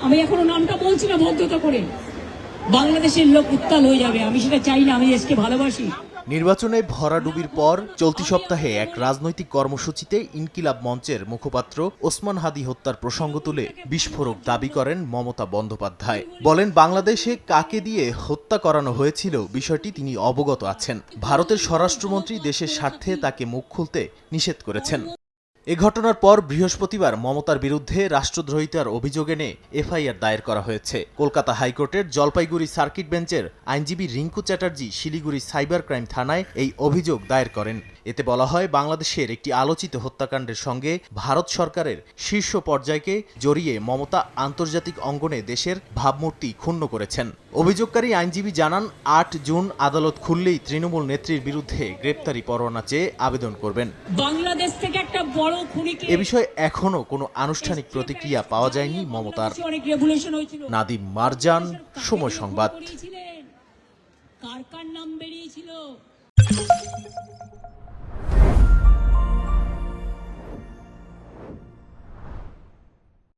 আমি এখনো নামটা বলছি না ভদ্রতা করে, বাংলাদেশের লোক উত্তাল হয়ে যাবে, আমি সেটা চাই না। আমি দেশকে ভালোবাসি। নির্বাচনে ভরাডুবির পর চলতি সপ্তাহে এক রাজনৈতিক কর্মসূচিতে ইনকিলাব মঞ্চের মুখপাত্র ওসমান হাদি হত্যার প্রসঙ্গ তুলে বিস্ফোরক দাবি করেন মমতা বন্দ্যোপাধ্যায়। বলেন, বাংলাদেশে কাকে দিয়ে হত্যা করানো হয়েছিল বিষয়টি তিনি অবগত আছেন। ভারতের স্বরাষ্ট্রমন্ত্রী দেশের স্বার্থে তাকে মুখ খুলতে নিষেধ করেছেন। এ ঘটনার পর বৃহস্পতিবার মমতার বিরুদ্ধে রাষ্ট্রদ্রোহিতার অভিযোগ এনে এফআইআর দায়ের করা হয়েছে। কলকাতা হাইকোর্টের জলপাইগুড়ি সার্কিট বেঞ্চের আইনজীবী রিঙ্কু চ্যাটার্জি শিলিগুড়ি সাইবার ক্রাইম থানায় এই অভিযোগ দায়ের করেন। এতে বলা হয়, বাংলাদেশের একটি আলোচিত হত্যাকাণ্ডের সঙ্গে ভারত সরকারের শীর্ষ পর্যায়কে জড়িয়ে মমতা আন্তর্জাতিক অঙ্গনে দেশের ভাবমূর্তি ক্ষুণ্ণ করেছেন। অভিযোগকারী আইনজীবী জানান, ৮ জুন আদালত খুললেই তৃণমূল নেত্রীর বিরুদ্ধে গ্রেপ্তারি পরোয়ানা চেয়ে আবেদন করবেন। বাংলাদেশ থেকে একটা বড় খুনিকে এ বিষয়ে এখনো কোনো আনুষ্ঠানিক প্রতিক্রিয়া পাওয়া যায়নি মমতার। নাদিম মারজান, সময় সংবাদ। কার কার নাম বেরিয়েছিল?